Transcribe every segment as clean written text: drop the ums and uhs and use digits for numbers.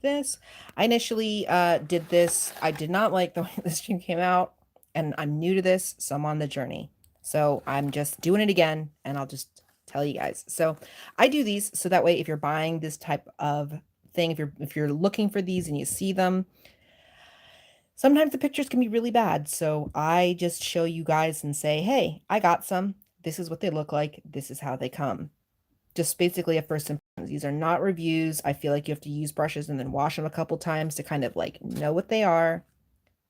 this. I initially did this. I did not like the way this stream came out, and I'm new to this, so I'm on the journey. So I'm just doing it again, and I'll just tell you guys. So I do these so that way if you're buying this type of thing, if you're looking for these and you see them, sometimes the pictures can be really bad. So I just show you guys and say, hey, I got some. This is what they look like. This is how they come. Just basically a first impressions. These are not reviews. I feel like you have to use brushes and then wash them a couple times to kind of like know what they are.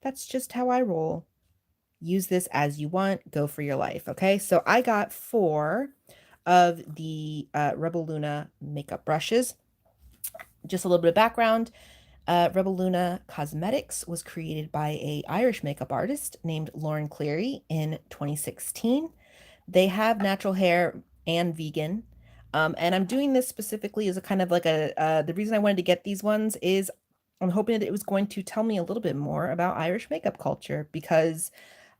That's just how I roll. Use this as you want. Go for your life. Okay. So I got 4 of the Rebeluna makeup brushes. Just a little bit of background. Rebeluna Cosmetics was created by a Irish makeup artist named Lauren Cleary in 2016. They have natural hair and vegan. And I'm doing this specifically as a kind of like the reason I wanted to get these ones is I'm hoping that it was going to tell me a little bit more about Irish makeup culture because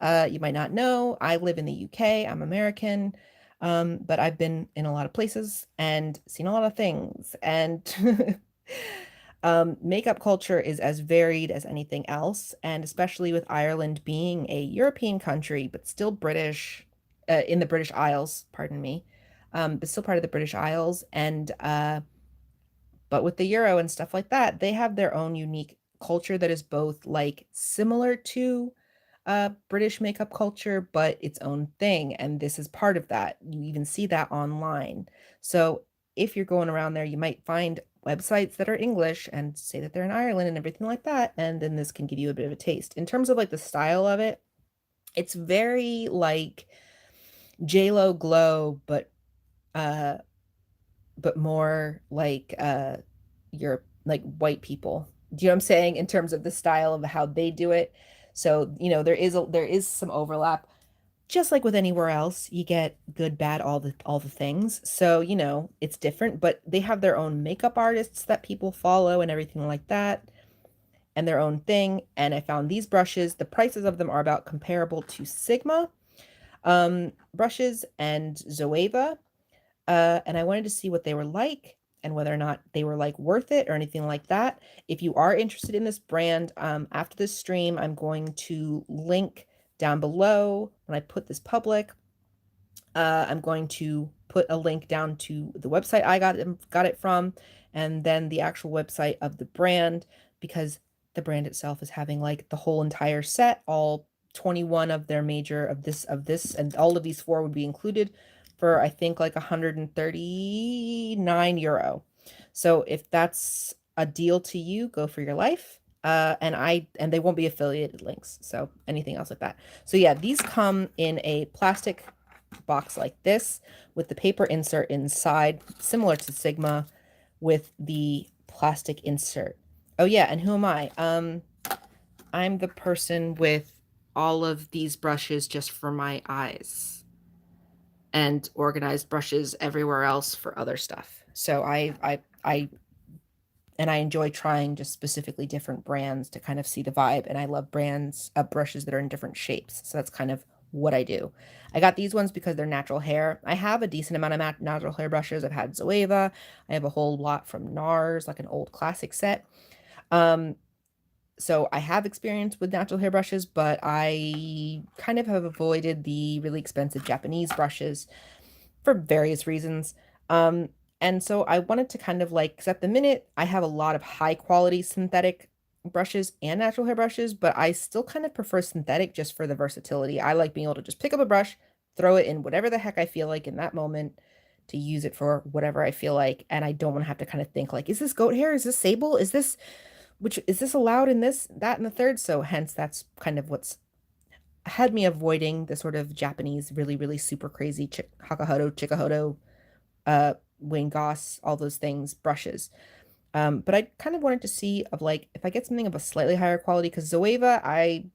you might not know, I live in the UK, I'm American, but I've been in a lot of places and seen a lot of things. And makeup culture is as varied as anything else, and especially with Ireland being a European country, but still British, in the British Isles, pardon me, but still part of the British Isles, and but with the Euro and stuff like that, they have their own unique culture that is both like similar to British makeup culture, but its own thing, and this is part of that. You even see that online. So if you're going around there, you might find websites that are English and say that they're in Ireland and everything like that, and then this can give you a bit of a taste. In terms of like the style of it, it's very like J-Lo glow, uh more like Europe, like white people. Do you know what I'm saying in terms of the style of how they do it? So, there is some overlap. Just like with anywhere else, you get good, bad, all the things. So, it's different, but they have their own makeup artists that people follow and everything like that, and their own thing. And I found these brushes, the prices of them are about comparable to Sigma brushes and Zoeva. And I wanted to see what they were like and whether or not they were like worth it or anything like that. If you are interested in this brand, after this stream, I'm going to link down below when I put this public. I'm going to put a link down to the website I got it from, and then the actual website of the brand, because the brand itself is having like the whole entire set, all 21 of their major of this, and all of these 4 would be included for I think like 139 euro. So if that's a deal to you, go for your life. And they won't be affiliated links, so anything else like that. So yeah, these come in a plastic box like this with the paper insert inside, similar to Sigma, with the plastic insert. Oh yeah, and who am I? I'm the person with all of these brushes just for my eyes and organized brushes everywhere else for other stuff. So I enjoy trying just specifically different brands to kind of see the vibe. And I love brands of brushes that are in different shapes. So that's kind of what I do. I got these ones because they're natural hair. I have a decent amount of natural hair brushes. I've had Zoeva. I have a whole lot from NARS, like an old classic set. So I have experience with natural hair brushes, but I kind of have avoided the really expensive Japanese brushes for various reasons. And so I wanted to kind of like, because at the minute I have a lot of high quality synthetic brushes and natural hair brushes, but I still kind of prefer synthetic just for the versatility. I like being able to just pick up a brush, throw it in whatever the heck I feel like in that moment to use it for whatever I feel like. And I don't want to have to kind of think like, is this goat hair? Is this sable? Is this allowed in this, that, and the third? So hence that's kind of what's had me avoiding the sort of Japanese, really, really super crazy Hakahodo, Chikahodo, Wayne Goss, all those things, brushes. But I kind of wanted to see of like if I get something of a slightly higher quality, because Zoeva, I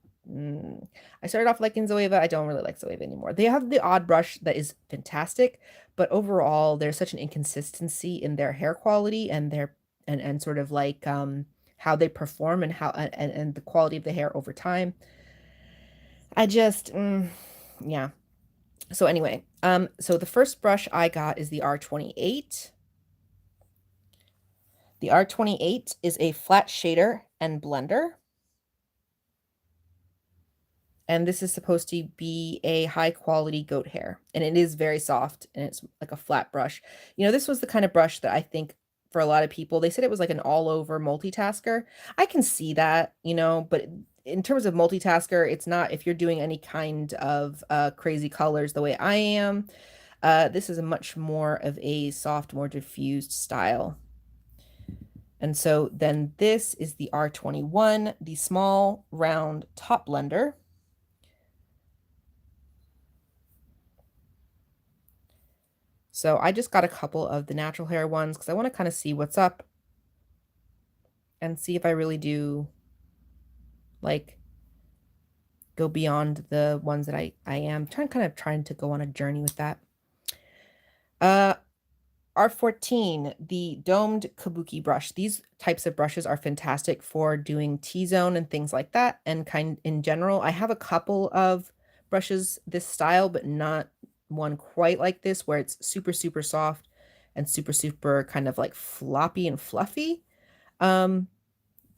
started off liking Zoeva. I don't really like Zoeva anymore. They have the odd brush that is fantastic, but overall there's such an inconsistency in their hair quality and their and sort of like how they perform and how and the quality of the hair over time. I just yeah. So anyway, so the first brush I got is the R28. The R28 is a flat shader and blender. And this is supposed to be a high quality goat hair. And it is very soft and it's like a flat brush. You know, this was the kind of brush that I think for a lot of people, they said it was like an all over multitasker. I can see that, you know, but in terms of multitasker, it's not if you're doing any kind of crazy colors the way I am. This is a much more of a soft, more diffused style. And so then this is the R21, the small round top blender. So I just got a couple of the natural hair ones because I want to kind of see what's up and see if I really do like go beyond the ones that I am trying to go on a journey with that. R14, the domed Kabuki brush. These types of brushes are fantastic for doing T-zone and things like that. And kind in general, I have a couple of brushes this style, but not one quite like this, where it's super, super soft and super, super kind of like floppy and fluffy. Don't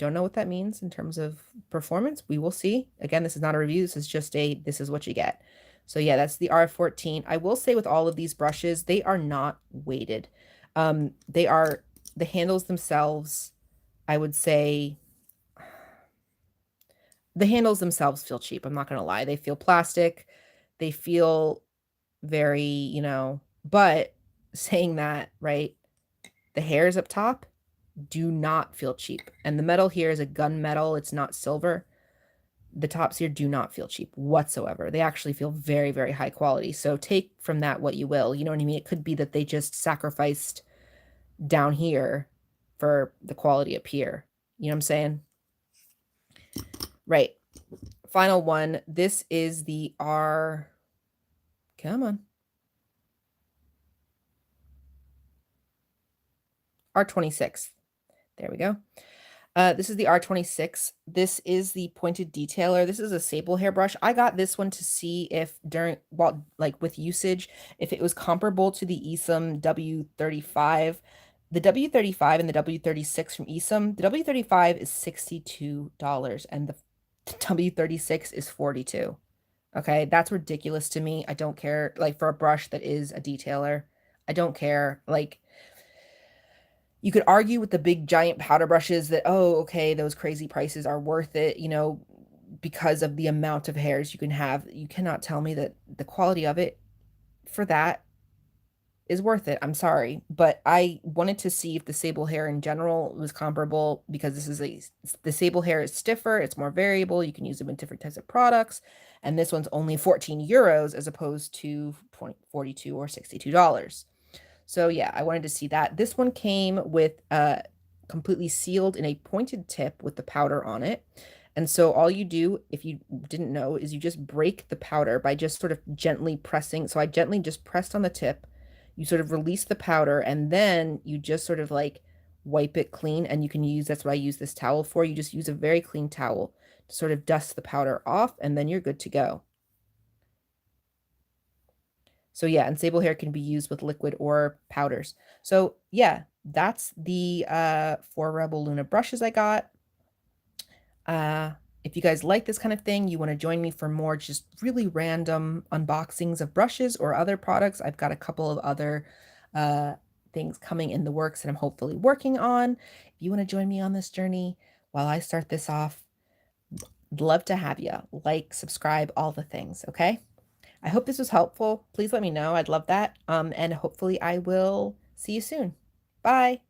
know what that means in terms of performance. We will see. Again, this is not a review. This is just this is what you get. So yeah, that's the R14. I will say with all of these brushes, they are not weighted. They are the handles themselves, I would say the handles themselves feel cheap. I'm not going to lie. They feel plastic. They feel very, you know, but saying that, right? The hairs up top do not feel cheap. And the metal here is a gunmetal. It's not silver. The tops here do not feel cheap whatsoever. They actually feel very, very high quality. So take from that what you will. You know what I mean? It could be that they just sacrificed down here for the quality up here. You know what I'm saying? Right. Final one. This is the come on. R26. There we go. This is the R26. This is the Pointed Detailer. This is a sable hair brush. I got this one to see if like with usage, if it was comparable to the Esom W35. The W35 and the W36 from Esom, the W35 is $62 and the W36 is $42. Okay, that's ridiculous to me. I don't care, like for a brush that is a detailer. I don't care. Like, you could argue with the big giant powder brushes that, oh, okay, those crazy prices are worth it, you know, because of the amount of hairs you can have. You cannot tell me that the quality of it for that is worth it. I'm sorry, but I wanted to see if the sable hair in general was comparable because the sable hair is stiffer, it's more variable, you can use them in different types of products, and this one's only 14 euros as opposed to 42 or $62. So yeah, I wanted to see that. This one came with completely sealed in a pointed tip with the powder on it. And so all you do, if you didn't know, is you just break the powder by just sort of gently pressing. So I gently just pressed on the tip. You sort of release the powder and then you just sort of like wipe it clean. And you can use, that's what I use this towel for. You just use a very clean towel to sort of dust the powder off and then you're good to go. So yeah, and sable hair can be used with liquid or powders. So yeah, that's the 4 Rebeluna brushes I got. If you guys like this kind of thing, you want to join me for more just really random unboxings of brushes or other products, I've got a couple of other things coming in the works that I'm hopefully working on. If you want to join me on this journey while I start this off, I'd love to have you. Like, subscribe, all the things, okay? I hope this was helpful. Please let me know. I'd love that. And hopefully I will see you soon. Bye.